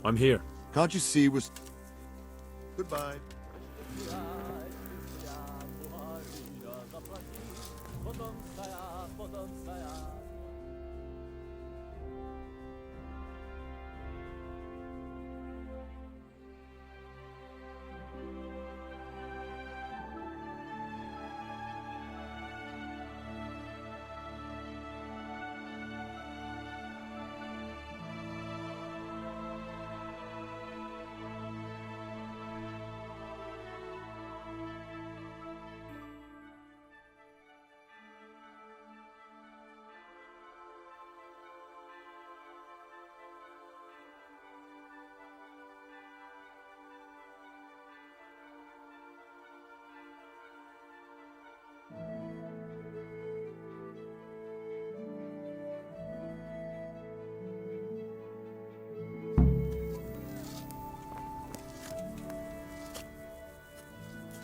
I'm here. Can't you see we're... Goodbye.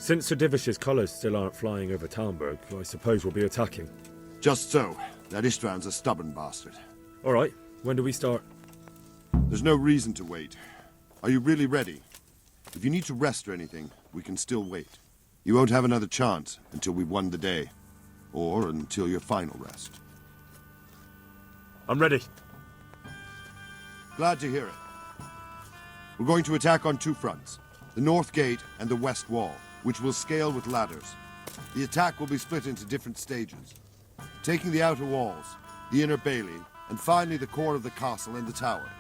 Since Sir Divish's colours still aren't flying over Talmberg, I suppose we'll be attacking. Just so. That Istvan's a stubborn bastard. All right, when do we start? There's no reason to wait. Are you really ready? If you need to rest or anything, we can still wait. You won't have another chance until we've won the day. Or until your final rest. I'm ready. Glad to hear it. We're going to attack on two fronts. The North Gate and the West Wall, which will scale with ladders. The attack will be split into different stages. Taking the outer walls, the inner bailey, and finally the core of the castle and the tower.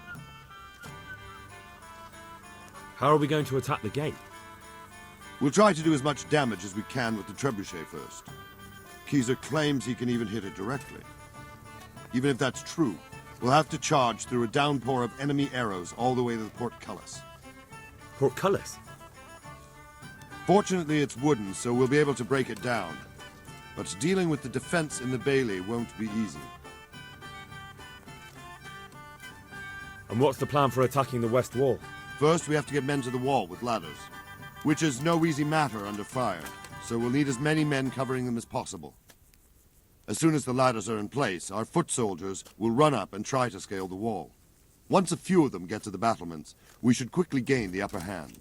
How are we going to attack the gate? We'll try to do as much damage as we can with the trebuchet first. Keezer claims he can even hit it directly. Even if that's true, we'll have to charge through a downpour of enemy arrows all the way to the portcullis. Portcullis? Fortunately, it's wooden, so we'll be able to break it down. But dealing with the defense in the bailey won't be easy. And what's the plan for attacking the West Wall? First, we have to get men to the wall with ladders, which is no easy matter under fire, so we'll need as many men covering them as possible. As soon as the ladders are in place, our foot soldiers will run up and try to scale the wall. Once a few of them get to the battlements, we should quickly gain the upper hand.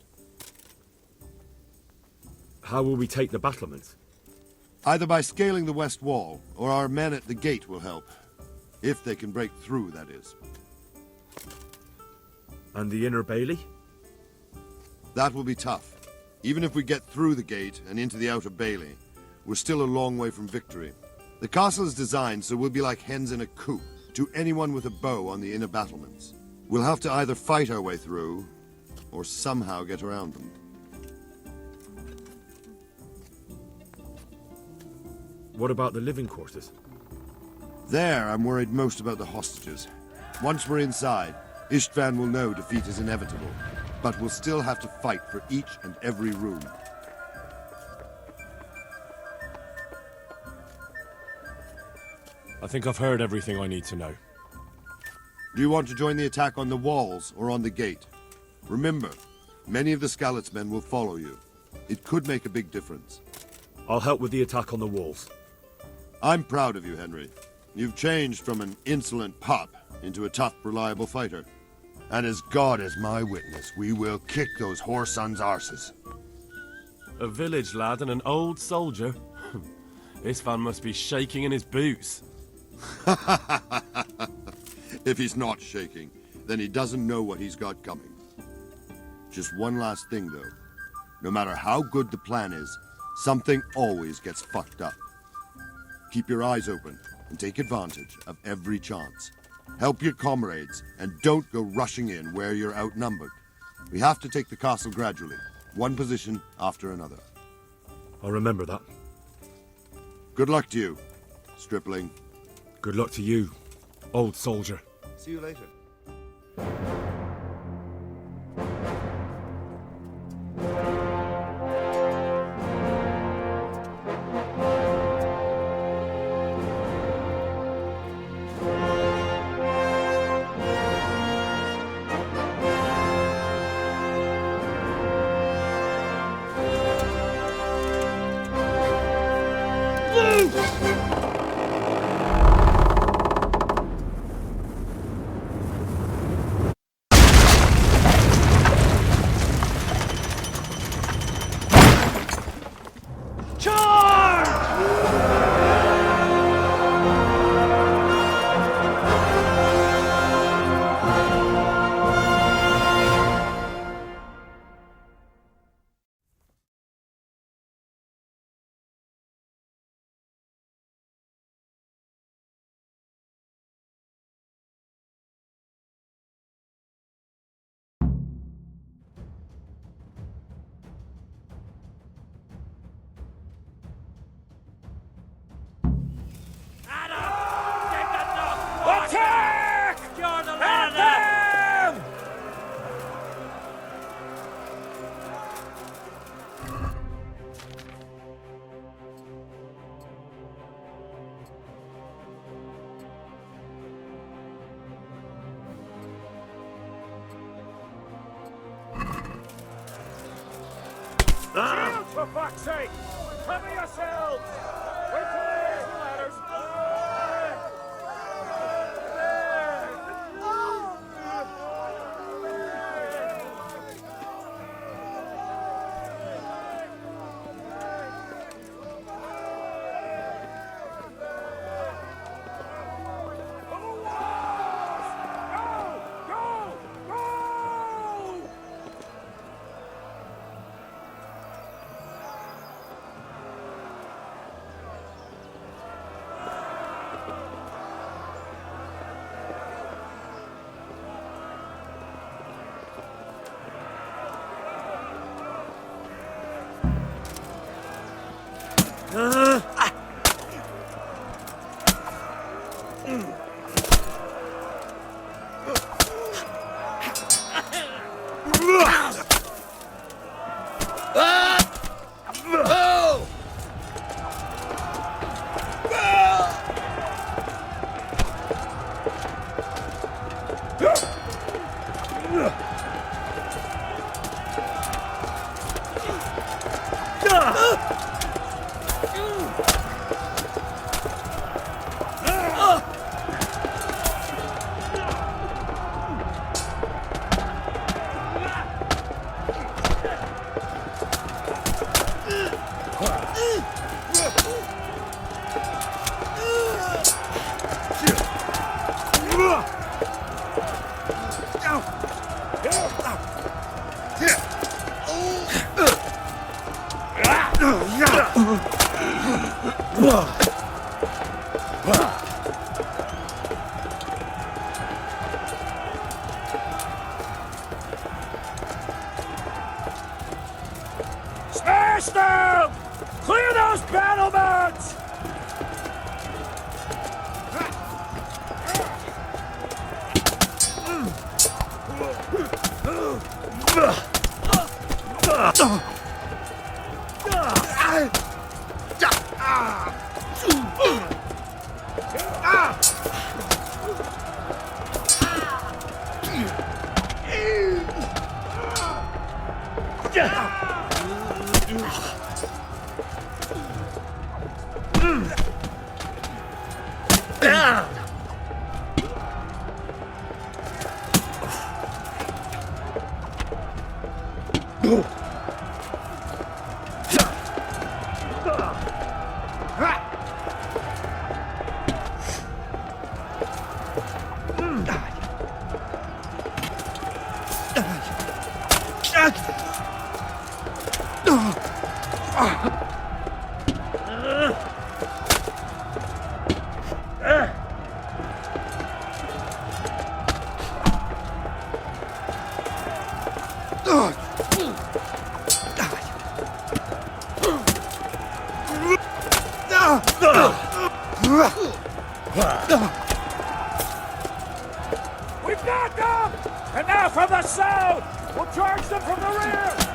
How will we take the battlements? Either by scaling the west wall, or our men at the gate will help. If they can break through, that is. And the inner bailey? That will be tough. Even if we get through the gate and into the outer bailey, we're still a long way from victory. The castle is designed so we'll be like hens in a coop to anyone with a bow on the inner battlements. We'll have to either fight our way through, or somehow get around them. What about the living quarters? There, I'm worried most about the hostages. Once we're inside, Istvan will know defeat is inevitable, but we'll still have to fight for each and every room. I think I've heard everything I need to know. Do you want to join the attack on the walls or on the gate? Remember, many of the Skalitz men will follow you. It could make a big difference. I'll help with the attack on the walls. I'm proud of you, Henry. You've changed from an insolent pup into a tough, reliable fighter. And as God is my witness, we will kick those whore sons' arses. A village lad and an old soldier? This fan must be shaking in his boots. If he's not shaking, then he doesn't know what he's got coming. Just one last thing, though. No matter how good the plan is, something always gets fucked up. Keep your eyes open and take advantage of every chance. Help your comrades and don't go rushing in where you're outnumbered. We have to take the castle gradually, one position after another. I'll remember that. Good luck to you, stripling. Good luck to you, old soldier. See you later. Attack! You're the leader! Shield, for fuck's sake! Cover yourselves! Wait till I raise the ladders! Smash them! Clear those battlements! We've got them! And now from the south! We'll charge them from the rear!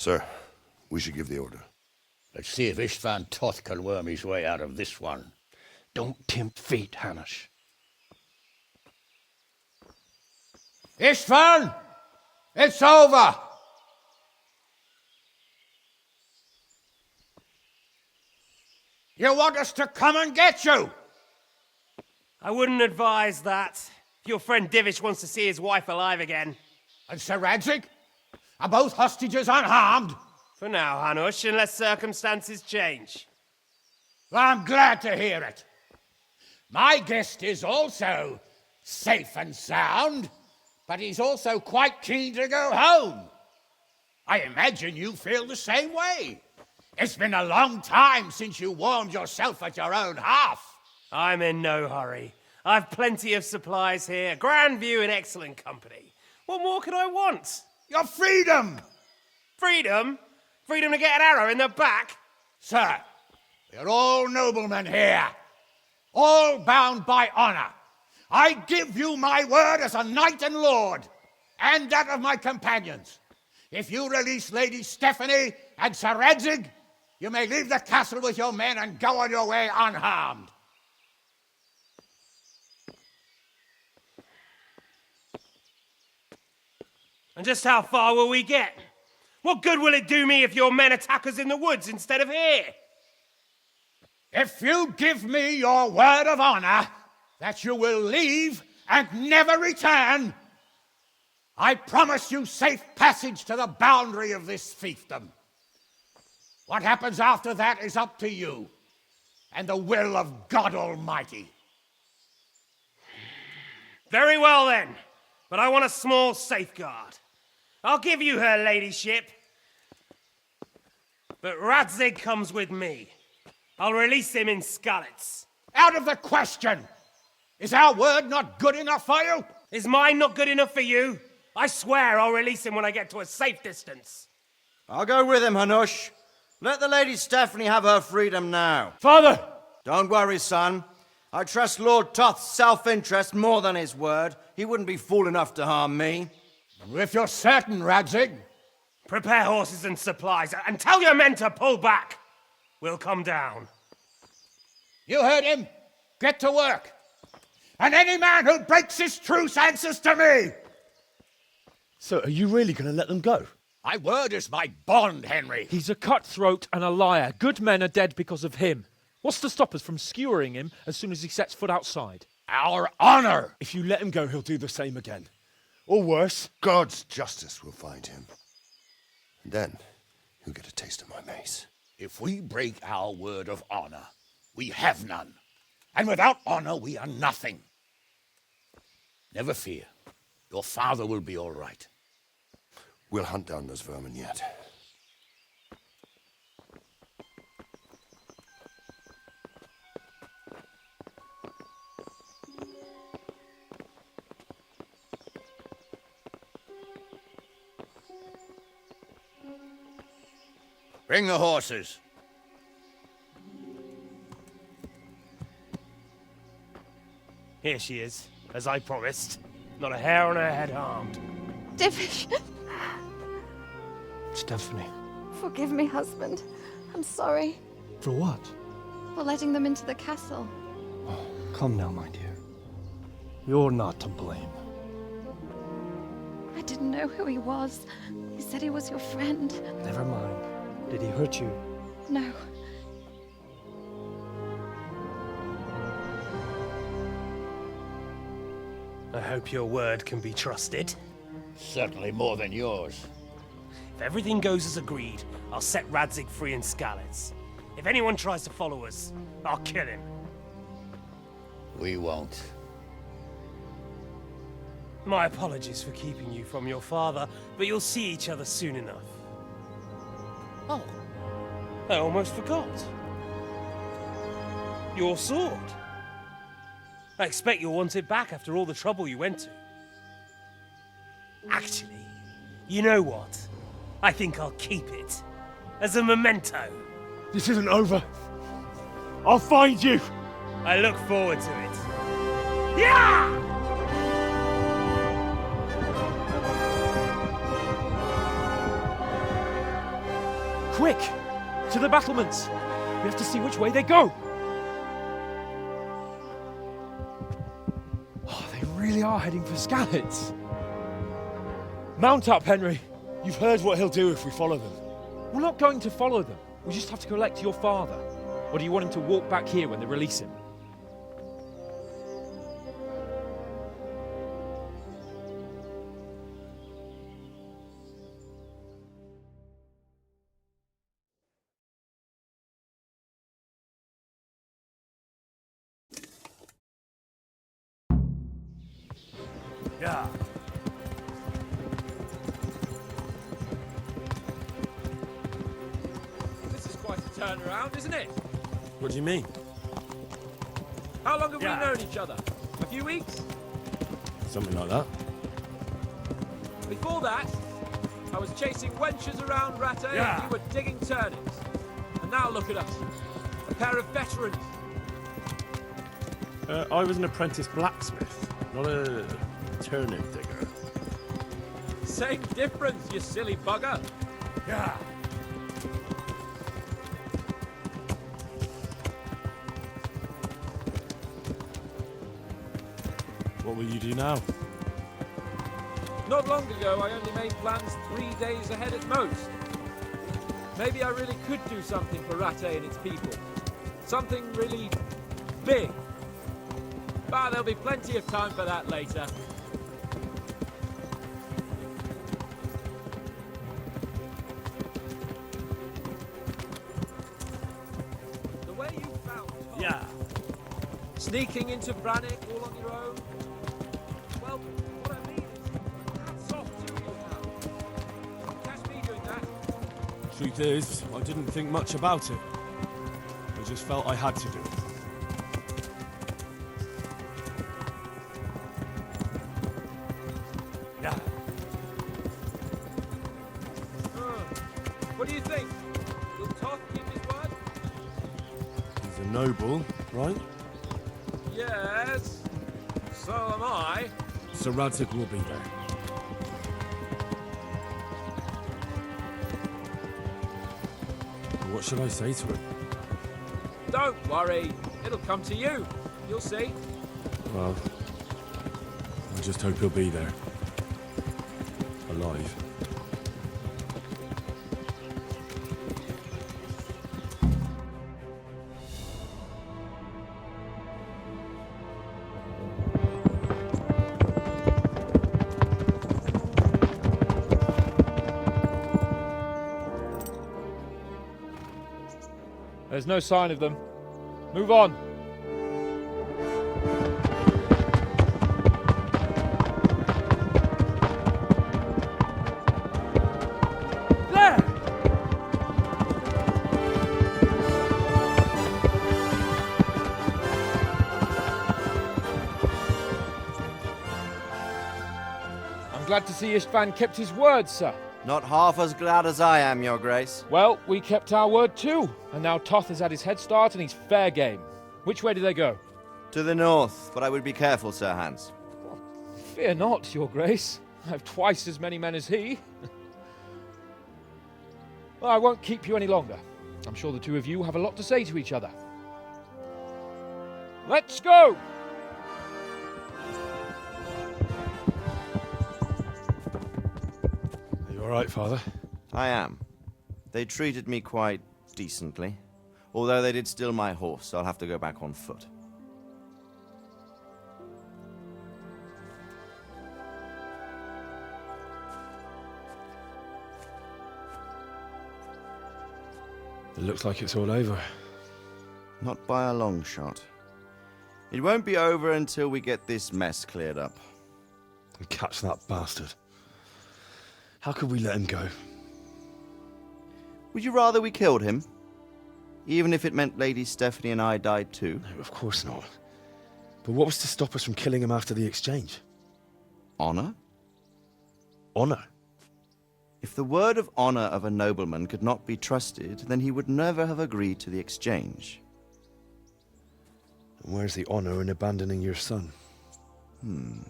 Sir, we should give the order. Let's see if Istvan Toth can worm his way out of this one. Don't tempt fate, Hanish. Istvan! It's over! You want us to come and get you? I wouldn't advise that. Your friend Divish wants to see his wife alive again. And Sir Radzig? Are both hostages unharmed? For now, Hanush, unless circumstances change. I'm glad to hear it. My guest is also safe and sound, but he's also quite keen to go home. I imagine you feel the same way. It's been a long time since you warmed yourself at your own hearth. I'm in no hurry. I've plenty of supplies here, grand view and excellent company. What more could I want? Your freedom! Freedom? Freedom to get an arrow in the back? Sir, We're all noblemen here, all bound by honor. I give you my word as a knight and lord, and that of my companions. If you release Lady Stephanie and Sir Radzig, you may leave the castle with your men and go on your way unharmed. And just how far will we get? What good will it do me if your men attack us in the woods instead of here? If you give me your word of honor that you will leave and never return, I promise you safe passage to the boundary of this fiefdom. What happens after that is up to you and the will of God Almighty. Very well then, but I want a small safeguard. I'll give you her ladyship, but Radzig comes with me. I'll release him in Skalitz. Out of the question! Is our word not good enough for you? Is mine not good enough for you? I swear I'll release him when I get to a safe distance. I'll go with him, Hanush. Let the Lady Stephanie have her freedom now. Father! Don't worry, son. I trust Lord Toth's self-interest more than his word. He wouldn't be fool enough to harm me. If you're certain, Radzig. Prepare horses and supplies, and tell your men to pull back. We'll come down. You heard him. Get to work. And any man who breaks his truce answers to me. So, are you really going to let them go? My word is my bond, Henry. He's a cutthroat and a liar. Good men are dead because of him. What's to stop us from skewering him as soon as he sets foot outside? Our honor. If you let him go, he'll do the same again. Or worse. God's justice will find him. And then he'll get a taste of my mace. If we break our word of honor, we have none. And without honor, we are nothing. Never fear. Your father will be all right. We'll hunt down those vermin yet. Bring the horses. Here she is, as I promised. Not a hair on her head harmed. Divish, Stephanie. forgive me, husband. I'm sorry For what? for letting them into the castle. Come now, my dear. You're not to blame. I didn't know who he was. He said he was your friend. Never mind. Did he hurt you? No. I hope your word can be trusted. Certainly more than yours. If everything goes as agreed, I'll set Radzig free in Skalitz. If anyone tries to follow us, I'll kill him. We won't. My apologies for keeping you from your father, but you'll see each other soon enough. Oh, I almost forgot. Your sword. I expect you'll want it back after all the trouble you went to. Actually, you know what? I think I'll keep it. As a memento. This isn't over. I'll find you! I look forward to it. Yeah! Quick! To the battlements! We have to see which way they go! Oh, they really are heading for Skalitz. Mount up, Henry. You've heard what he'll do if we follow them. We're not going to follow them. We just have to collect your father. Or do you want him to walk back here when they release him? Yeah. This is quite a turnaround, isn't it? What do you mean? How long have Yeah. we known each other? A few weeks? Something like that. Before that, I was chasing wenches around Rattay Yeah. and you were digging turnips. And now look at us. A pair of veterans. I was an apprentice blacksmith, not a turnip digger. Same difference, you silly bugger. Yeah. What will you do now? Not long ago, I only made plans 3 days ahead at most. Maybe I really could do something for Ratte and its people. Something really big. But there'll be plenty of time for that later. The way you found Tom, Yeah. sneaking into Brannick all on your own. Well, what I mean is, hats off to you now. Catch me doing that. Truth is, I didn't think much about it. I just felt I had to do it. Yeah. What do you think? Will Toth keep his word? He's a noble, right? Yes. So am I. So Radzig will be there. What should I say to him? Don't worry. It'll come to you. You'll see. Well, I just hope he'll be there. Alive. There's no sign of them. Move on. There! I'm glad to see Istvan kept his word, sir. Not half as glad as I am, Your Grace. Well, we kept our word too, and now Toth has had his head start and he's fair game. Which way do they go? To the north, but I would be careful, Sir Hans. Fear not, Your Grace. I have twice as many men as he. Well, I won't keep you any longer. I'm sure the two of you have a lot to say to each other. Let's go! Are you alright, Father? I am. They treated me quite decently. Although they did steal my horse, so I'll have to go back on foot. It looks like it's all over. Not by a long shot. It won't be over until we get this mess cleared up. And catch that bastard. How could we let him go? Would you rather we killed him? Even if it meant Lady Stephanie and I died too? No, of course not. But what was to stop us from killing him after the exchange? Honor? Honor? If the word of honor of a nobleman could not be trusted, then he would never have agreed to the exchange. And where's the honor in abandoning your son? You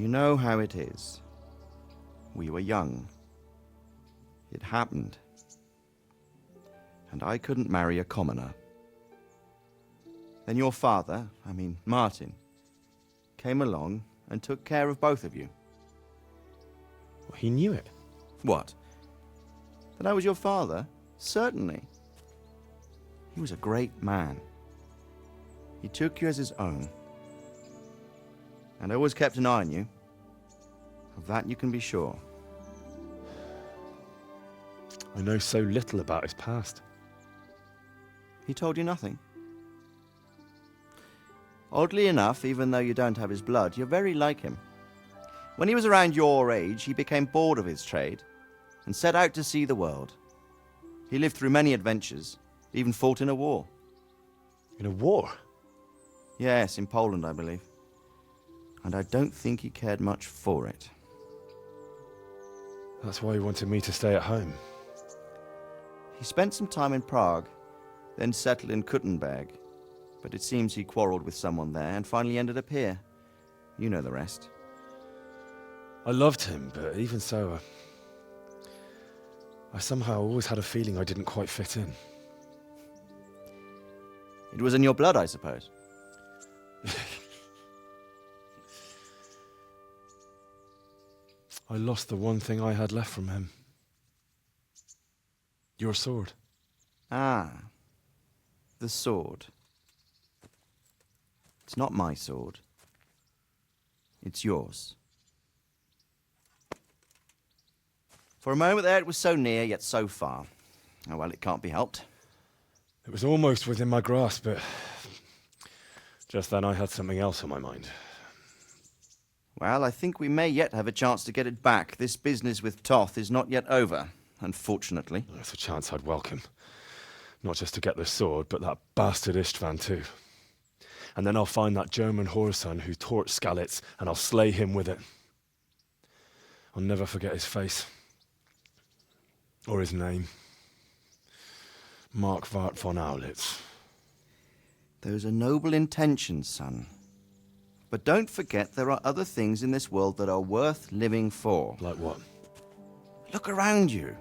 know how it is. We were young. It happened. And I couldn't marry a commoner. Then your father, Martin, came along and took care of both of you. Well, he knew it. What? That I was your father? Certainly. He was a great man. He took you as his own. And always kept an eye on you. Of that you can be sure. I know so little about his past. He told you nothing? Oddly enough, even though you don't have his blood, you're very like him. When he was around your age, he became bored of his trade and set out to see the world. He lived through many adventures, even fought in a war. In a war? Yes, in Poland, I believe. And I don't think he cared much for it. That's why he wanted me to stay at home. He spent some time in Prague, then settled in Kuttenberg. But it seems he quarreled with someone there and finally ended up here. You know the rest. I loved him, but even so, I somehow always had a feeling I didn't quite fit in. It was in your blood, I suppose. I lost the one thing I had left from him. Your sword. Ah, the sword. It's not my sword. It's yours. For a moment there, it was so near, yet so far. Oh, well, it can't be helped. It was almost within my grasp, but just then I had something else on my mind. Well, I think we may yet have a chance to get it back. This business with Toth is not yet over, unfortunately. That's a chance I'd welcome. Not just to get the sword, but that bastard Istvan too. And then I'll find that German whoreson who torched Skalitz, and I'll slay him with it. I'll never forget his face. Or his name. Markwart von Aulitz. Those are noble intentions, son. But don't forget there are other things in this world that are worth living for. Like what? Look around you.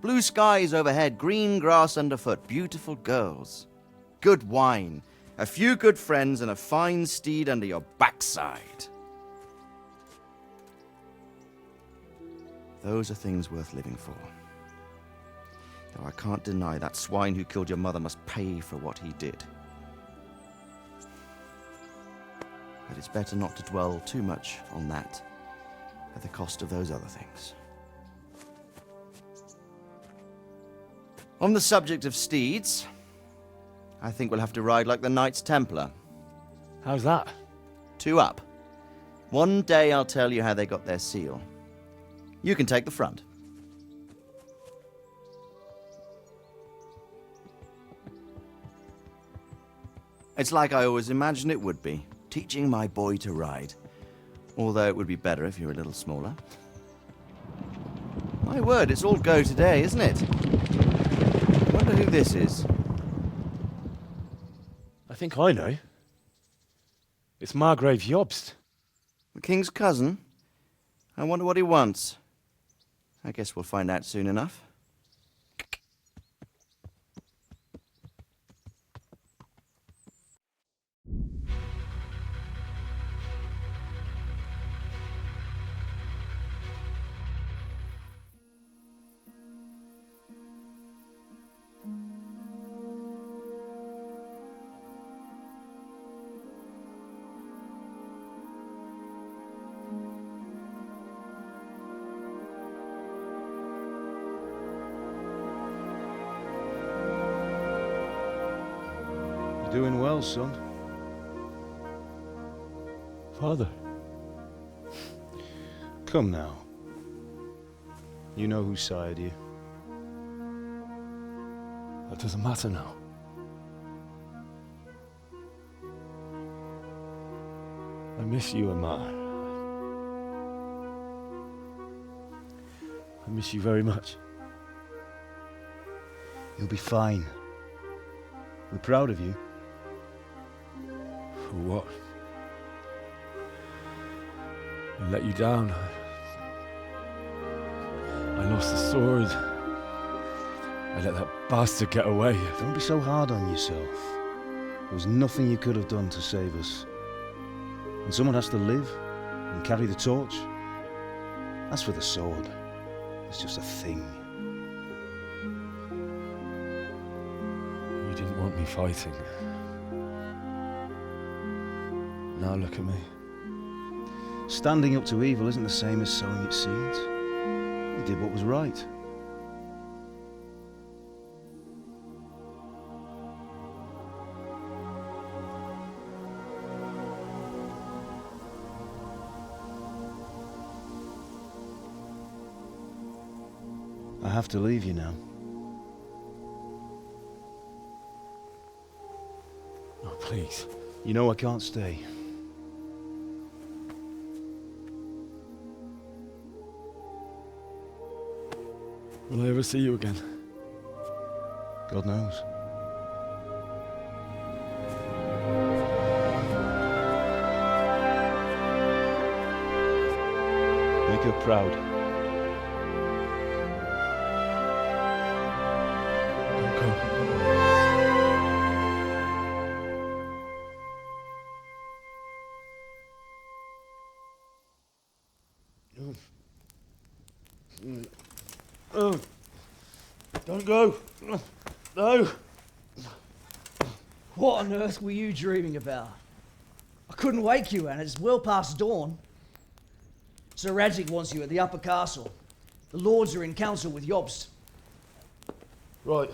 Blue skies overhead, green grass underfoot, beautiful girls. Good wine, a few good friends, and a fine steed under your backside. Those are things worth living for. Though I can't deny that swine who killed your mother must pay for what he did. But it's better not to dwell too much on that at the cost of those other things. On the subject of steeds, I think we'll have to ride like the Knights Templar. How's that? 2 up. One day I'll tell you how they got their seal. You can take the front. It's like I always imagined it would be. Teaching my boy to ride. Although it would be better if you were a little smaller. My word, it's all go today, isn't it? I wonder who this is. I think I know. It's Margrave Jobst. The king's cousin? I wonder what he wants. I guess we'll find out soon enough. Doing well, son. Father. Come now. You know who sired you. That doesn't matter now. I miss you, Amar. I miss you very much. You'll be fine. We're proud of you. For what? I let you down. I lost the sword. I let that bastard get away. Don't be so hard on yourself. There was nothing you could have done to save us. And someone has to live and carry the torch. As for the sword, it's just a thing. You didn't want me fighting. Now look at me. Standing up to evil isn't the same as sowing its seeds. You did what was right. I have to leave you now. Oh, please. You know I can't stay. Will I ever see you again? God knows. make her proud. Don't go. No. What on earth were you dreaming about? I couldn't wake you, and it's well past dawn. Sir Radzig wants you at the upper castle. The lords are in council with Jobst. Right.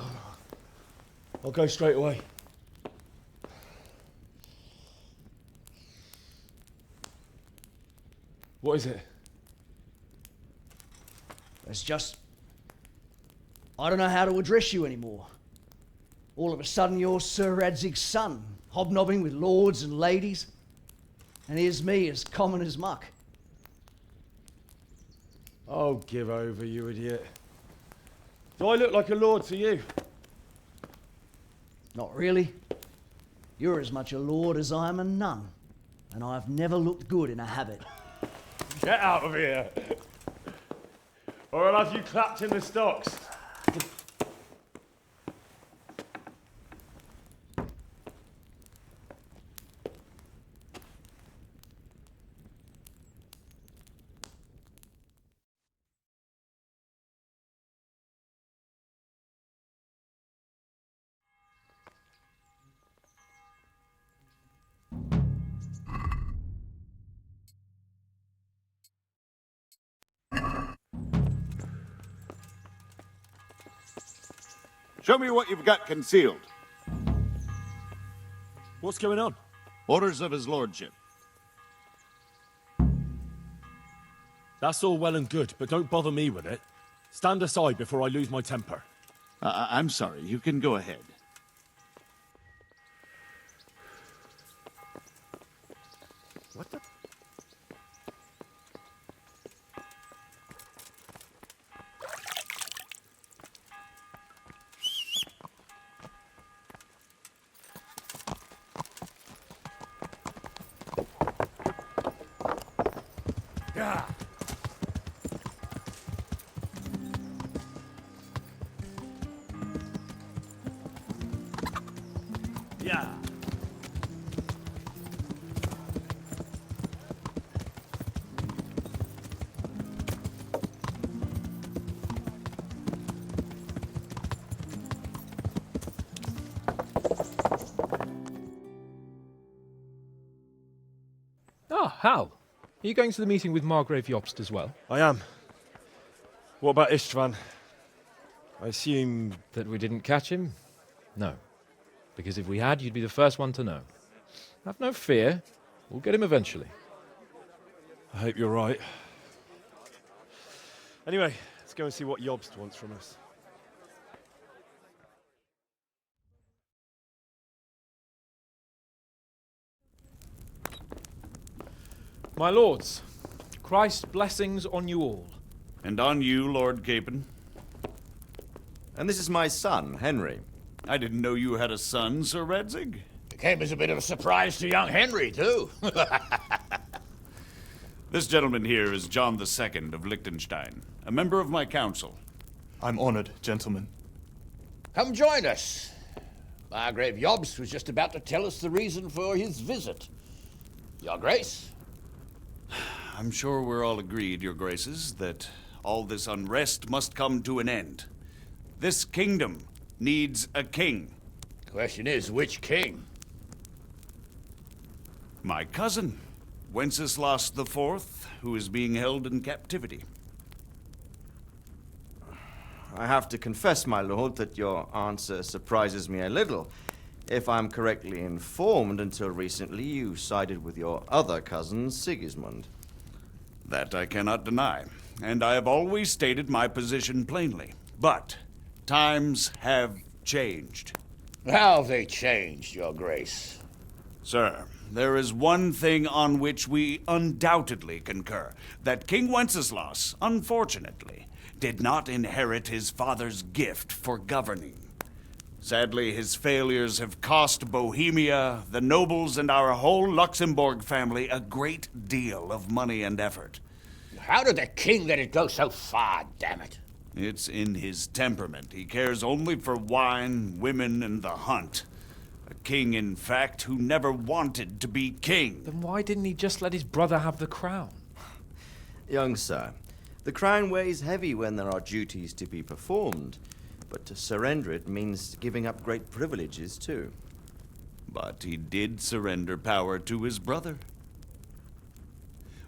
I'll go straight away. What is it? It's just... I don't know how to address you anymore. All of a sudden you're Sir Radzig's son, hobnobbing with lords and ladies. And here's me, as common as muck. Oh, give over, you idiot. Do I look like a lord to you? Not really. You're as much a lord as I am a nun. And I've never looked good in a habit. Get out of here! Or I'll have you clapped in the stocks. Show me what you've got concealed. What's going on? Orders of his lordship. That's all well and good, but don't bother me with it. Stand aside before I lose my temper. I'm sorry, you can go ahead. What the... Yeah. Yeah. Ah, Hal. Are you going to the meeting with Margrave Jobst as well? I am. What about Istvan? I assume... That we didn't catch him? No. Because if we had, you'd be the first one to know. Have no fear. We'll get him eventually. I hope you're right. Anyway, let's go and see what Jobst wants from us. My lords, Christ's blessings on you all. And on you, Lord Capon. And this is my son, Henry. I didn't know you had a son, Sir Radzig. It came as a bit of a surprise to young Henry, too. This gentleman here is John II of Liechtenstein, a member of my council. I'm honored, gentlemen. Come join us. Margrave Jobst was just about to tell us the reason for his visit. Your Grace? I'm sure we're all agreed, Your Graces, that all this unrest must come to an end. This kingdom needs a king. Question is, which king? My cousin, Wenceslas IV, who is being held in captivity. I have to confess, my lord, that your answer surprises me a little. If I'm correctly informed, until recently you sided with your other cousin, Sigismund. That I cannot deny, and I have always stated my position plainly. But times have changed. How have they changed, Your Grace? Sir, there is one thing on which we undoubtedly concur. That King Wenceslas, unfortunately, did not inherit his father's gift for governing. Sadly, his failures have cost Bohemia, the nobles, and our whole Luxembourg family a great deal of money and effort. How did the king let it go so far, damn it? It's in his temperament. He cares only for wine, women, and the hunt. A king, in fact, who never wanted to be king. Then why didn't he just let his brother have the crown? Young sir, the crown weighs heavy when there are duties to be performed, but to surrender it means giving up great privileges too. But he did surrender power to his brother.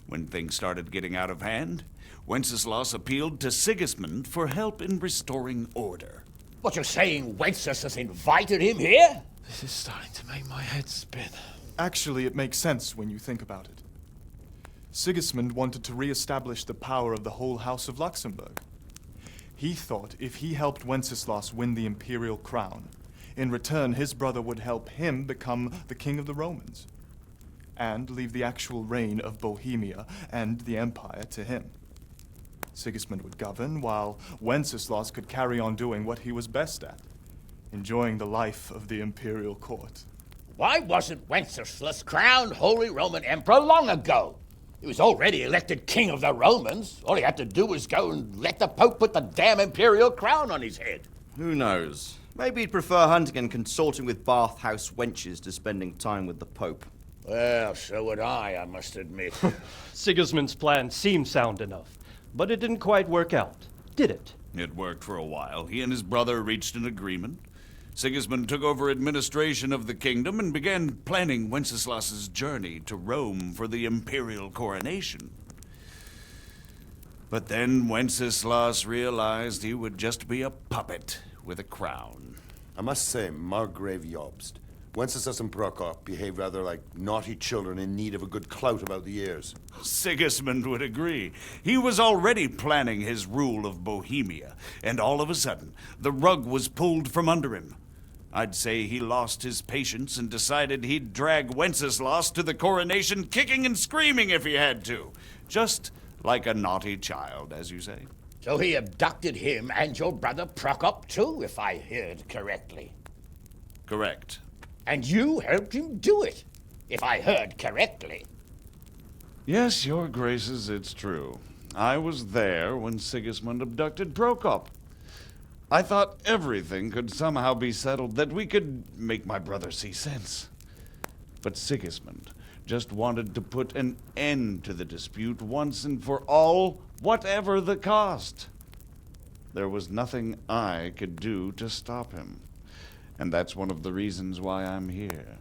When things started getting out of hand, Wenceslas appealed to Sigismund for help in restoring order. What, you're saying Wenceslas invited him here? This is starting to make my head spin. Actually, it makes sense when you think about it. Sigismund wanted to re-establish the power of the whole House of Luxembourg. He thought if he helped Wenceslas win the imperial crown, in return his brother would help him become the king of the Romans, and leave the actual reign of Bohemia and the empire to him. Sigismund would govern, while Wenceslas could carry on doing what he was best at, enjoying the life of the imperial court. Why wasn't Wenceslas crowned Holy Roman Emperor long ago? He was already elected king of the Romans. All he had to do was go and let the Pope put the damn imperial crown on his head. Who knows? Maybe he'd prefer hunting and consorting with bathhouse wenches to spending time with the Pope. Well, so would I must admit. Sigismund's plan seemed sound enough, but it didn't quite work out, did it? It worked for a while. He and his brother reached an agreement. Sigismund took over administration of the kingdom and began planning Wenceslas's journey to Rome for the imperial coronation. But then Wenceslas realized he would just be a puppet with a crown. I must say, Margrave Jobst, Wenceslas and Prokop behave rather like naughty children in need of a good clout about the ears. Sigismund would agree. He was already planning his rule of Bohemia, and all of a sudden, the rug was pulled from under him. I'd say he lost his patience and decided he'd drag Wenceslas to the coronation kicking and screaming if he had to. Just like a naughty child, as you say. So he abducted him and your brother Prokop too, if I heard correctly. Correct. And you helped him do it, if I heard correctly. Yes, your graces, it's true. I was there when Sigismund abducted Prokop. I thought everything could somehow be settled, that we could make my brother see sense. But Sigismund just wanted to put an end to the dispute once and for all, whatever the cost. There was nothing I could do to stop him. And that's one of the reasons why I'm here.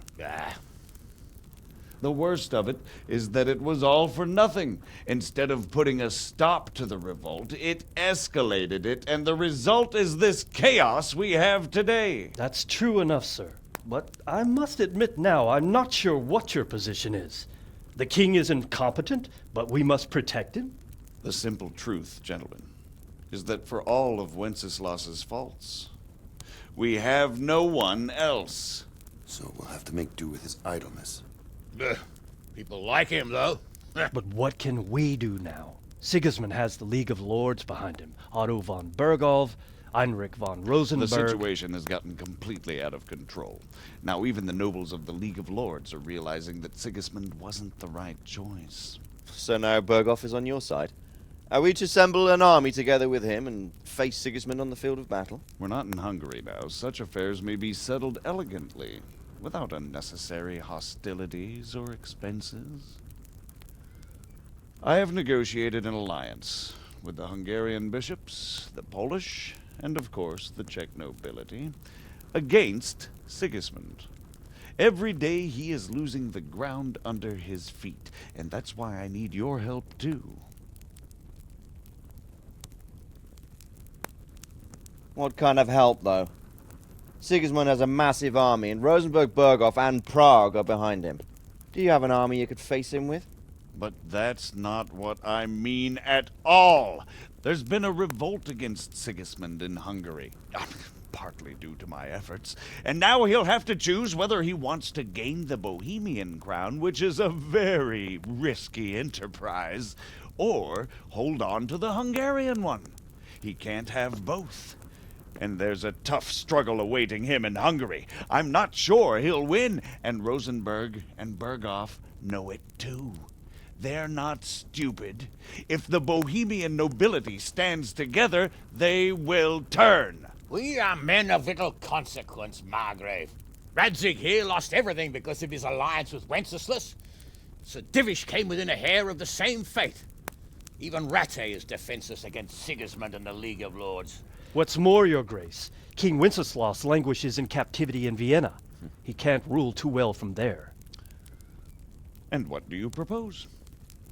The worst of it is that it was all for nothing. Instead of putting a stop to the revolt, it escalated it, and the result is this chaos we have today. That's true enough, sir. But I must admit now, I'm not sure what your position is. The king is incompetent, but we must protect him? The simple truth, gentlemen, is that for all of Wenceslas's faults, we have no one else. So we'll have to make do with his idleness. People like him, though. But what can we do now? Sigismund has the League of Lords behind him. Otto von Bergholf, Heinrich von Rosenberg. The situation has gotten completely out of control. Now even the nobles of the League of Lords are realizing that Sigismund wasn't the right choice. So now Bergholf is on your side. Are we to assemble an army together with him and face Sigismund on the field of battle? We're not in Hungary now. Such affairs may be settled elegantly, without unnecessary hostilities or expenses. I have negotiated an alliance with the Hungarian bishops, the Polish, and of course the Czech nobility, against Sigismund. Every day he is losing the ground under his feet, and that's why I need your help too. What kind of help, though? Sigismund has a massive army, and Rosenberg, Berghof, and Prague are behind him. Do you have an army you could face him with? But that's not what I mean at all. There's been a revolt against Sigismund in Hungary, partly due to my efforts, and now he'll have to choose whether he wants to gain the Bohemian crown, which is a very risky enterprise, or hold on to the Hungarian one. He can't have both. And there's a tough struggle awaiting him in Hungary. I'm not sure he'll win, and Rosenberg and Berghof know it too. They're not stupid. If the Bohemian nobility stands together, they will turn. We are men of little consequence, Margrave. Radzig here lost everything because of his alliance with Wenceslas. Sir Divish came within a hair of the same fate. Even Rattay is defenseless against Sigismund and the League of Lords. What's more, Your Grace, King Wenceslas languishes in captivity in Vienna. He can't rule too well from there. And what do you propose?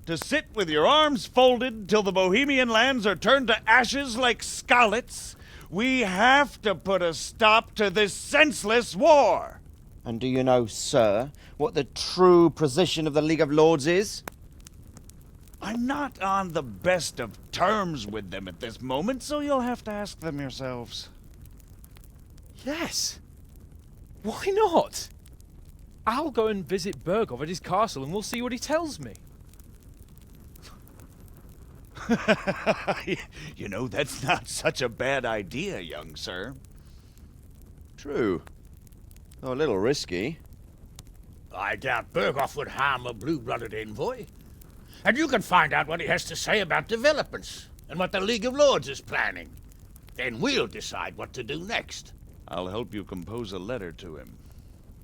To sit with your arms folded till the Bohemian lands are turned to ashes like Skalitz? We have to put a stop to this senseless war! And do you know, sir, what the true position of the League of Lords is? I'm not on the best of terms with them at this moment, so you'll have to ask them yourselves. Yes. Why not? I'll go and visit Bergov at his castle and we'll see what he tells me. You know, that's not such a bad idea, young sir. True. Though a little risky. I doubt Bergov would harm a blue-blooded envoy. And you can find out what he has to say about developments and what the League of Lords is planning. Then we'll decide what to do next. I'll help you compose a letter to him.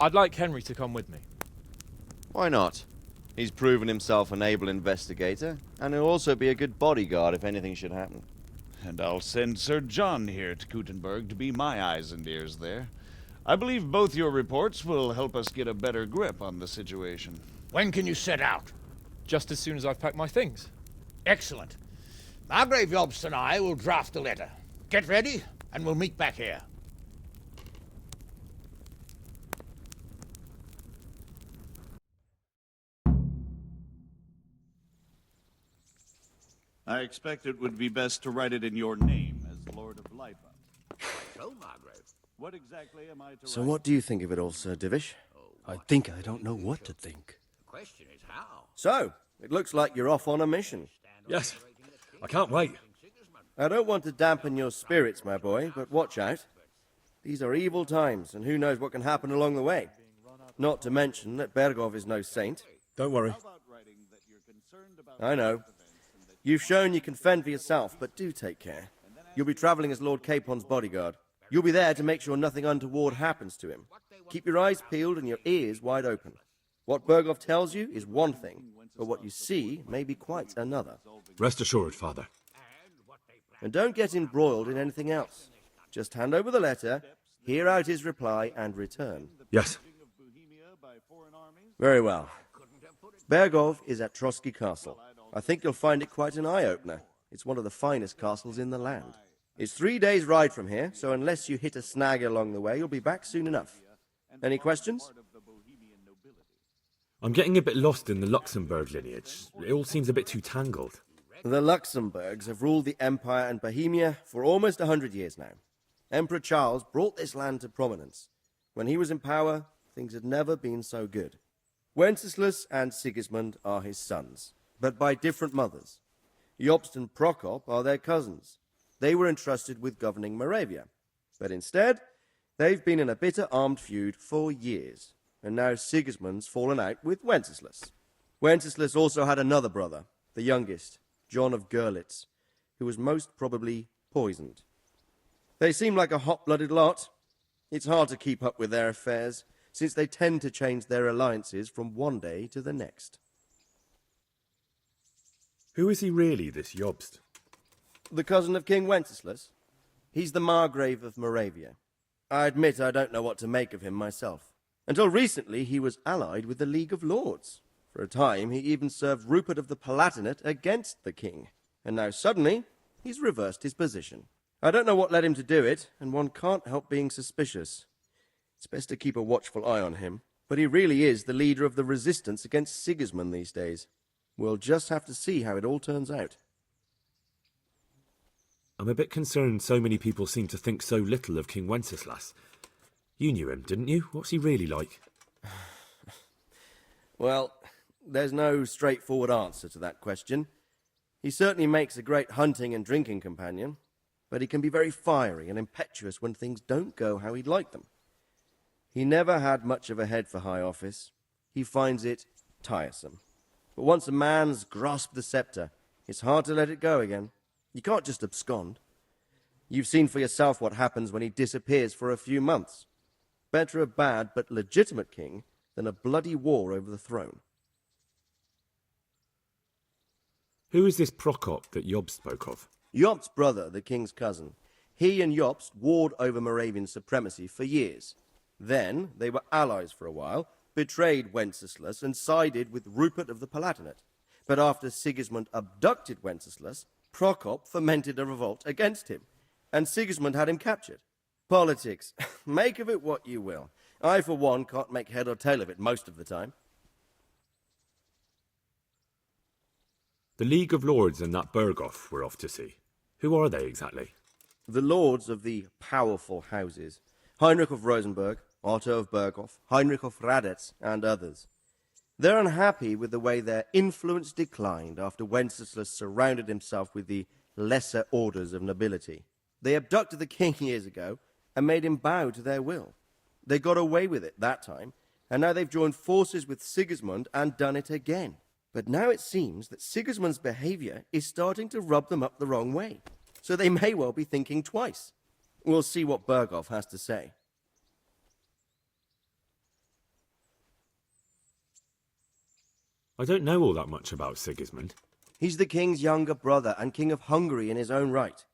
I'd like Henry to come with me. Why not? He's proven himself an able investigator, and he'll also be a good bodyguard if anything should happen. And I'll send Sir John here to Kuttenberg to be my eyes and ears there. I believe both your reports will help us get a better grip on the situation. When can you set out? Just as soon as I've packed my things. Excellent. Margrave Jobst and I will draft a letter. Get ready, and we'll meet back here. I expect it would be best to write it in your name as Lord of Lipa. So, Margrave. What exactly am I to So write? what do you think of it all, Sir Divish? I think I don't know what to think. The question is how. So, it looks like you're off on a mission. Yes. I can't wait. I don't want to dampen your spirits, my boy, but watch out. These are evil times, and who knows what can happen along the way. Not to mention that Bergov is no saint. Don't worry. I know. You've shown you can fend for yourself, but do take care. You'll be traveling as Lord Capon's bodyguard. You'll be there to make sure nothing untoward happens to him. Keep your eyes peeled and your ears wide open. What Bergov tells you is one thing, but what you see may be quite another. Rest assured, Father. And don't get embroiled in anything else. Just hand over the letter, hear out his reply, and return. Yes. Very well. Bergov is at Trotsky Castle. I think you'll find it quite an eye-opener. It's one of the finest castles in the land. It's 3 days' ride from here, so unless you hit a snag along the way, you'll be back soon enough. Any questions? I'm getting a bit lost in the Luxembourg lineage. It all seems a bit too tangled. The Luxembourgs have ruled the Empire and Bohemia for almost 100 years now. Emperor Charles brought this land to prominence. When he was in power, things had never been so good. Wenceslas and Sigismund are his sons, but by different mothers. Jobst and Prokop are their cousins. They were entrusted with governing Moravia. But instead, they've been in a bitter armed feud for years. And now Sigismund's fallen out with Wenceslas. Wenceslas also had another brother, the youngest, John of Görlitz, who was most probably poisoned. They seem like a hot-blooded lot. It's hard to keep up with their affairs, since they tend to change their alliances from one day to the next. Who is he really, this Jobst? The cousin of King Wenceslas. He's the Margrave of Moravia. I admit I don't know what to make of him myself. Until recently, he was allied with the League of Lords. For a time, he even served Rupert of the Palatinate against the king. And now suddenly, he's reversed his position. I don't know what led him to do it, and one can't help being suspicious. It's best to keep a watchful eye on him, but he really is the leader of the resistance against Sigismund these days. We'll just have to see how it all turns out. I'm a bit concerned so many people seem to think so little of King Wenceslas. You knew him, didn't you? What's he really like? Well, there's no straightforward answer to that question. He certainly makes a great hunting and drinking companion, but he can be very fiery and impetuous when things don't go how he'd like them. He never had much of a head for high office. He finds it tiresome. But once a man's grasped the scepter, it's hard to let it go again. You can't just abscond. You've seen for yourself what happens when he disappears for a few months. Better a bad but legitimate king than a bloody war over the throne. Who is this Prokop that Job spoke of? Jobst's brother, the king's cousin. He and Jobst warred over Moravian supremacy for years. Then they were allies for a while, betrayed Wenceslas and sided with Rupert of the Palatinate. But after Sigismund abducted Wenceslas, Prokop fomented a revolt against him, and Sigismund had him captured. Politics. Make of it what you will. I, for one, can't make head or tail of it most of the time. The League of Lords and that Berghoff we're off to see. Who are they exactly? The lords of the powerful houses. Heinrich of Rosenberg, Otto of Berghoff, Heinrich of Radetz, and others. They're unhappy with the way their influence declined after Wenceslas surrounded himself with the lesser orders of nobility. They abducted the king years ago and made him bow to their will. They got away with it that time, and now they've joined forces with Sigismund and done it again. But now it seems that Sigismund's behavior is starting to rub them up the wrong way, so they may well be thinking twice. We'll see what Berghoff has to say. I don't know all that much about Sigismund. He's the king's younger brother and king of Hungary in his own right.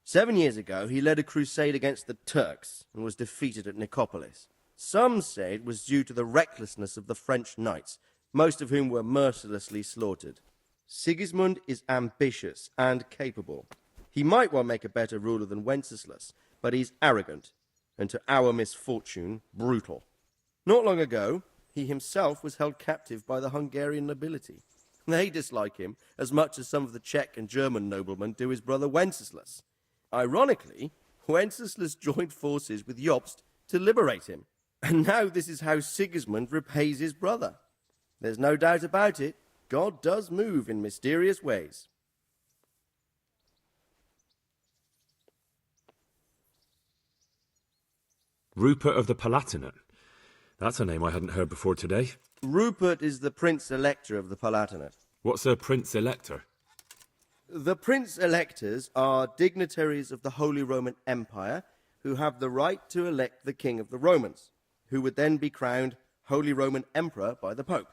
7 years ago, he led a crusade against the Turks and was defeated at Nicopolis. Some say it was due to the recklessness of the French knights, most of whom were mercilessly slaughtered. Sigismund is ambitious and capable. He might well make a better ruler than Wenceslas, but he's arrogant, and to our misfortune, brutal. Not long ago, he himself was held captive by the Hungarian nobility. They dislike him as much as some of the Czech and German noblemen do his brother Wenceslas. Ironically, Wenceslas joined forces with Jobst to liberate him, and now this is how Sigismund repays his brother. There's no doubt about it, God does move in mysterious ways. Rupert of the Palatinate. That's a name I hadn't heard before today. Rupert is the Prince-Elector of the Palatinate. What's a Prince-Elector? The Prince-Electors are dignitaries of the Holy Roman Empire who have the right to elect the King of the Romans, who would then be crowned Holy Roman Emperor by the Pope.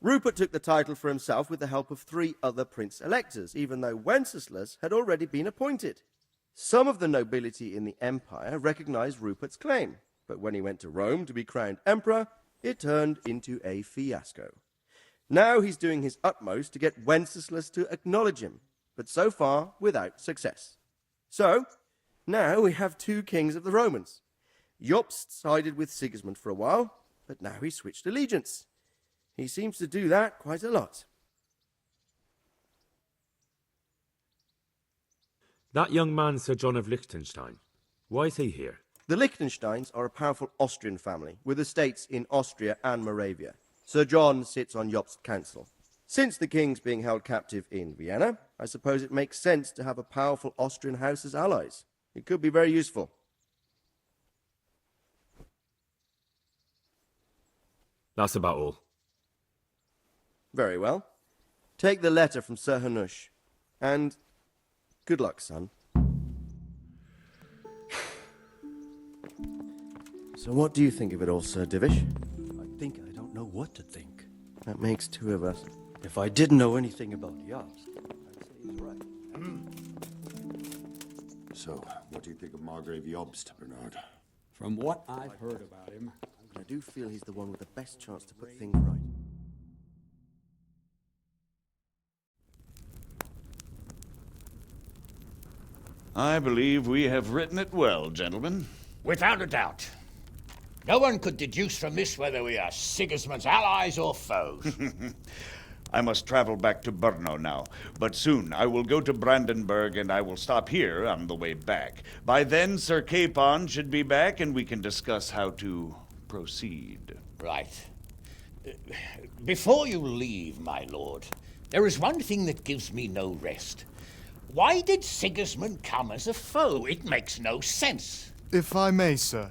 Rupert took the title for himself with the help of 3 other Prince-Electors, even though Wenceslas had already been appointed. Some of the nobility in the empire recognized Rupert's claim, but when he went to Rome to be crowned emperor, it turned into a fiasco. Now he's doing his utmost to get Wenceslas to acknowledge him, but so far without success. So, now we have 2 kings of the Romans. Jobst sided with Sigismund for a while, but now he's switched allegiance. He seems to do that quite a lot. That young man, Sir John of Liechtenstein. Why is he here? The Liechtensteins are a powerful Austrian family, with estates in Austria and Moravia. Sir John sits on Jobst's council. Since the king's being held captive in Vienna, I suppose it makes sense to have a powerful Austrian house as allies. It could be very useful. That's about all. Very well. Take the letter from Sir Hanush. And good luck, son. So what do you think of it all, Sir Divish? I think I don't know what to think. That makes 2 of us. If I didn't know anything about Jobst, I'd say he's right. So, what do you think of Margrave Jobst, Bernard? From what I've heard about him, I do feel he's the one with the best chance to put things right. I believe we have written it well, gentlemen. Without a doubt. No one could deduce from this whether we are Sigismund's allies or foes. I must travel back to Brno now, but soon I will go to Brandenburg and I will stop here on the way back. By then, Sir Capon should be back and we can discuss how to proceed. Right. Before you leave, my lord, there is one thing that gives me no rest. Why did Sigismund come as a foe? It makes no sense. If I may, sir,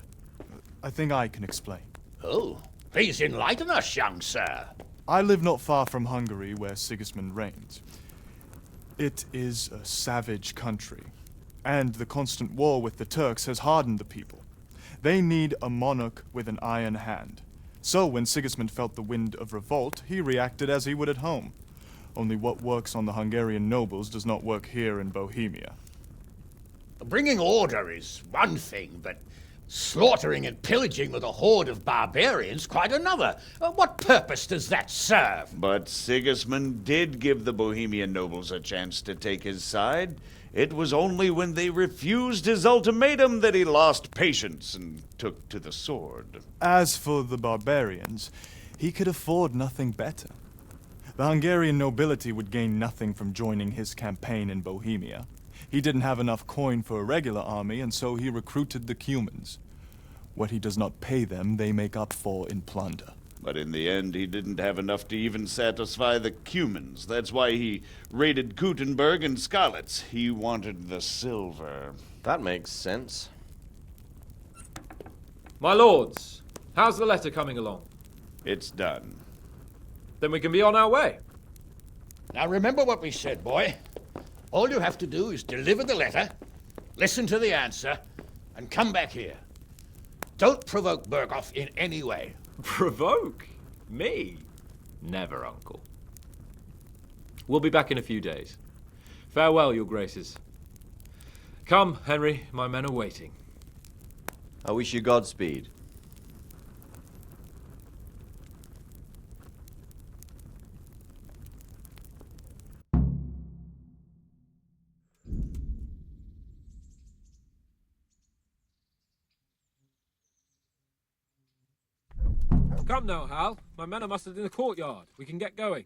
I think I can explain. Oh, please enlighten us, young sir. I live not far from Hungary, where Sigismund reigns. It is a savage country, and the constant war with the Turks has hardened the people. They need a monarch with an iron hand. So when Sigismund felt the wind of revolt, he reacted as he would at home. Only what works on the Hungarian nobles does not work here in Bohemia. Bringing order is one thing, but slaughtering and pillaging with a horde of barbarians quite another. What purpose does that serve? But Sigismund did give the Bohemian nobles a chance to take his side. It was only when they refused his ultimatum that he lost patience and took to the sword. As for the barbarians, he could afford nothing better. The Hungarian nobility would gain nothing from joining his campaign in Bohemia. He didn't have enough coin for a regular army, and so he recruited the Cumans. What he does not pay them, they make up for in plunder. But in the end, he didn't have enough to even satisfy the Cumans. That's why he raided Gutenberg and Skalitz. He wanted the silver. That makes sense. My lords, how's the letter coming along? It's done. Then we can be on our way. Now remember what we said, boy. All you have to do is deliver the letter, listen to the answer, and come back here. Don't provoke Berghoff in any way. Provoke? Me? Never, Uncle. We'll be back in a few days. Farewell, your graces. Come, Henry, my men are waiting. I wish you Godspeed. Come now, Hal. My men are mustered in the courtyard. We can get going.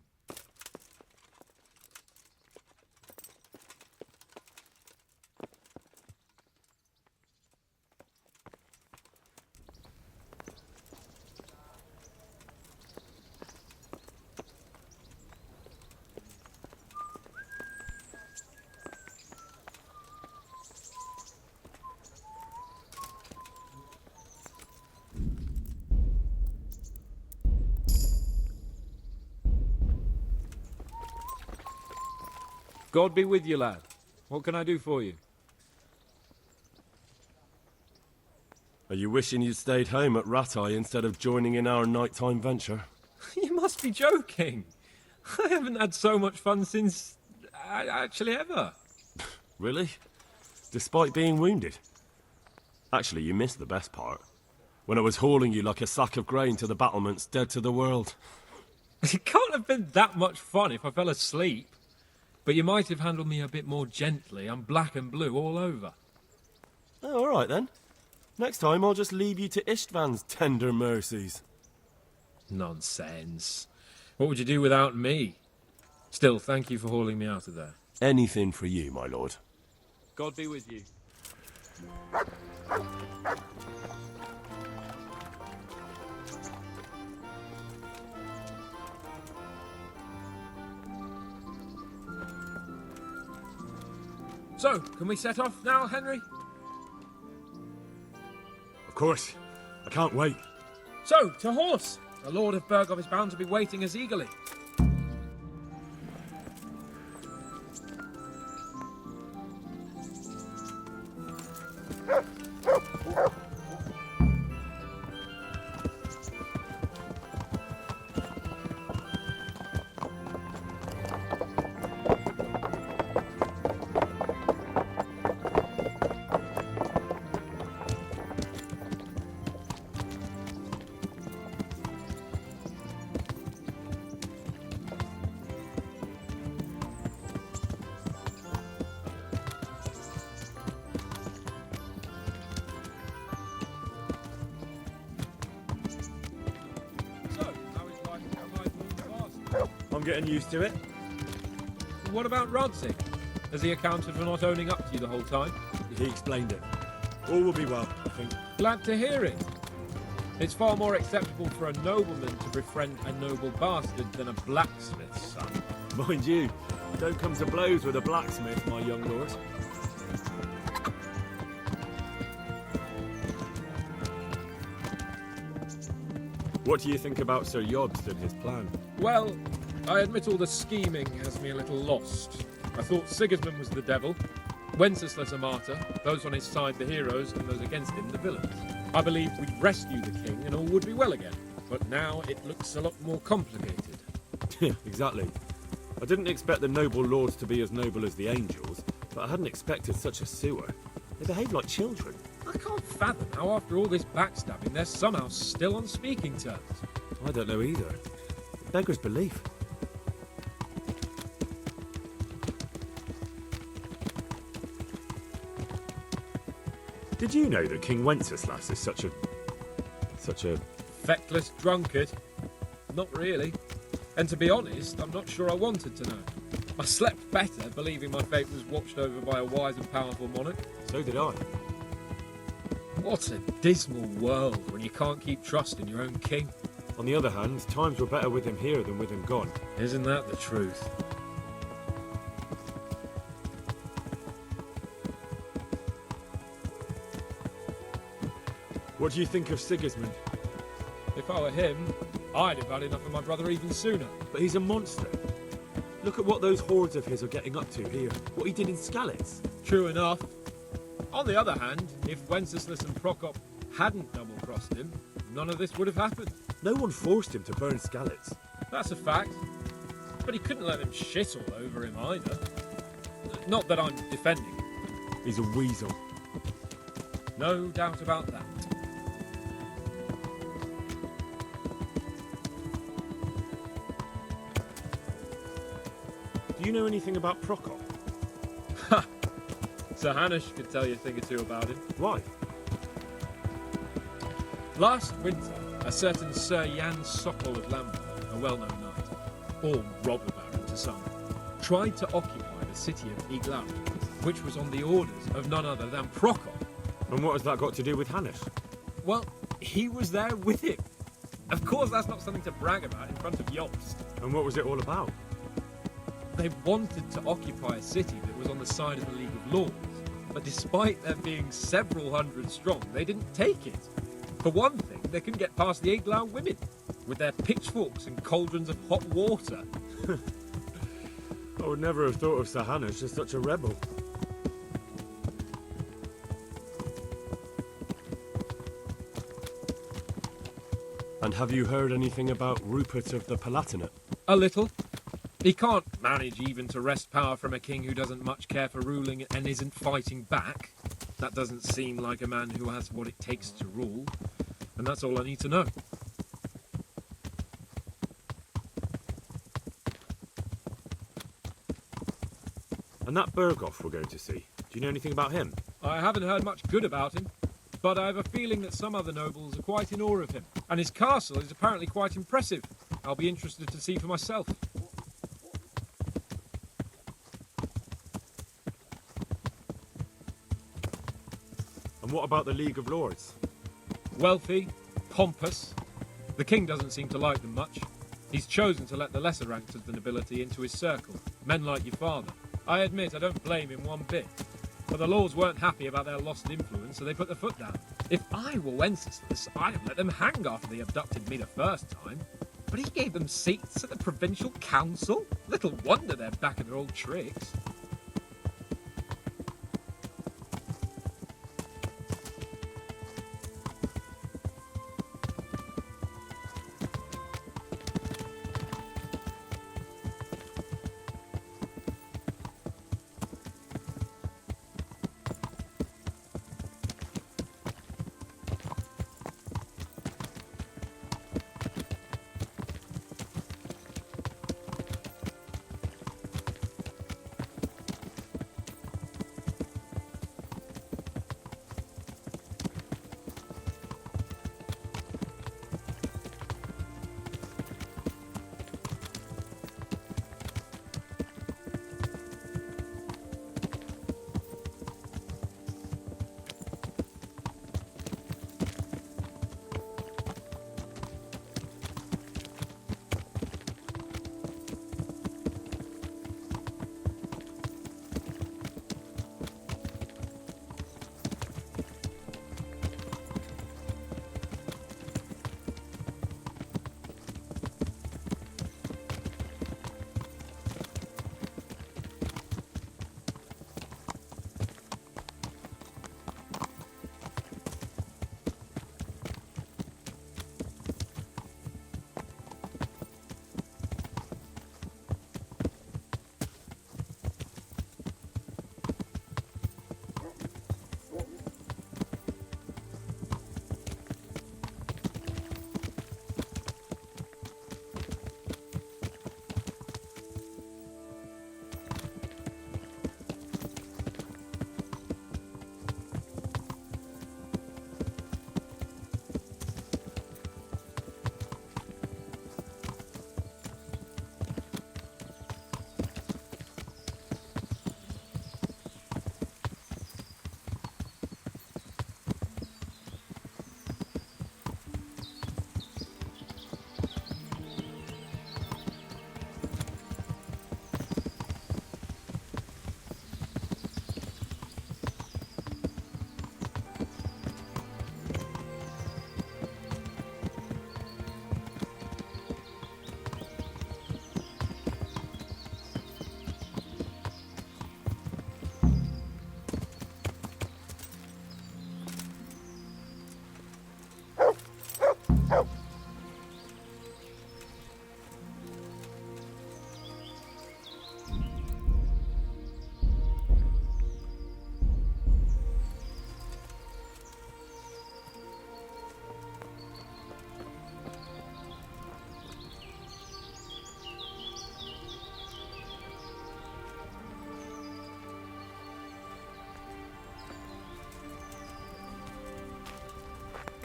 God be with you, lad. What can I do for you? Are you wishing you'd stayed home at Rattay instead of joining in our nighttime venture? You must be joking. I haven't had so much fun since... actually ever. Really? Despite being wounded? Actually, you missed the best part. When I was hauling you like a sack of grain to the battlements dead to the world. It can't have been that much fun if I fell asleep. But you might have handled me a bit more gently. I'm black and blue all over. Oh, all right then. Next time I'll just leave you to Istvan's tender mercies. Nonsense. What would you do without me? Still, thank you for hauling me out of there. Anything for you, my lord. God be with you. So, can we set off now, Henry? Of course. I can't wait. So, to horse! The Lord of Berghoff is bound to be waiting as eagerly. I'm getting used to it. What about Rodsig? Has he accounted for not owning up to you the whole time? He explained it. All will be well, I think. Glad to hear it. It's far more acceptable for a nobleman to befriend a noble bastard than a blacksmith's son. Mind you, don't come to blows with a blacksmith, my young lord. What do you think about Sir Yobst and his plan? Well, I admit all the scheming has me a little lost. I thought Sigismund was the devil, Wenceslas a martyr, those on his side the heroes, and those against him the villains. I believed we'd rescue the king and all would be well again, but now it looks a lot more complicated. Exactly. I didn't expect the noble lords to be as noble as the angels, but I hadn't expected such a sewer. They behave like children. I can't fathom how after all this backstabbing they're somehow still on speaking terms. I don't know either. It beggars belief. Did you know that King Wenceslas is such a... Feckless drunkard? Not really. And to be honest, I'm not sure I wanted to know. I slept better believing my fate was watched over by a wise and powerful monarch. So did I. What a dismal world when you can't keep trust in your own king. On the other hand, times were better with him here than with him gone. Isn't that the truth? What do you think of Sigismund? If I were him, I'd have had enough of my brother even sooner. But he's a monster. Look at what those hordes of his are getting up to here. What he did in Skalitz. True enough. On the other hand, if Wenceslas and Prokop hadn't double-crossed him, none of this would have happened. No one forced him to burn Skalitz. That's a fact. But he couldn't let them shit all over him either. Not that I'm defending him. He's a weasel. No doubt about that. Do you know anything about Prokop? Ha! Sir Hanush could tell you a thing or two about him. Why? Last winter, a certain Sir Jan Sokol of Lambert, a well-known knight, or robber baron to some, tried to occupy the city of Iglau, which was on the orders of none other than Prokop. And what has that got to do with Hanush? Well, he was there with him. Of course, that's not something to brag about in front of Jobst. And what was it all about? They wanted to occupy a city that was on the side of the League of Lords, but despite there being several hundred strong, they didn't take it. For one thing, they couldn't get past the Iglau women, with their pitchforks and cauldrons of hot water. I would never have thought of Sir Hanush as such a rebel. And have you heard anything about Rupert of the Palatinate? A little. He can't manage even to wrest power from a king who doesn't much care for ruling and isn't fighting back. That doesn't seem like a man who has what it takes to rule. And that's all I need to know. And that Berghoff we're going to see, do you know anything about him? I haven't heard much good about him, but I have a feeling that some other nobles are quite in awe of him. And his castle is apparently quite impressive. I'll be interested to see for myself. And what about the League of Lords? Wealthy, pompous. The king doesn't seem to like them much. He's chosen to let the lesser ranks of the nobility into his circle, men like your father. I admit I don't blame him one bit. But the lords weren't happy about their lost influence, so they put their foot down. If I were Wenceslas, I'd have let them hang after they abducted me the first time. But he gave them seats at the provincial council? Little wonder they're back in their old tricks.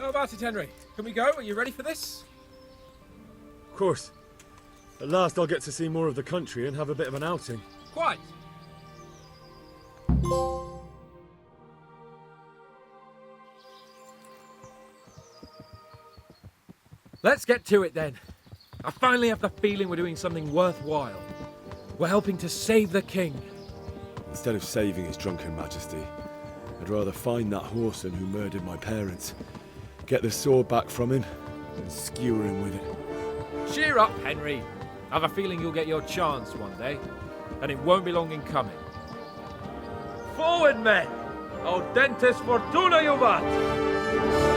How about it, Henry? Can we go? Are you ready for this? Of course. At last I'll get to see more of the country and have a bit of an outing. Quite. Let's get to it then. I finally have the feeling we're doing something worthwhile. We're helping to save the king. Instead of saving his drunken majesty, I'd rather find that whoreson who murdered my parents, get the sword back from him, and skewer him with it. Cheer up, Henry. I have a feeling you'll get your chance one day, and it won't be long in coming. Forward, men! Audentes fortuna juvat!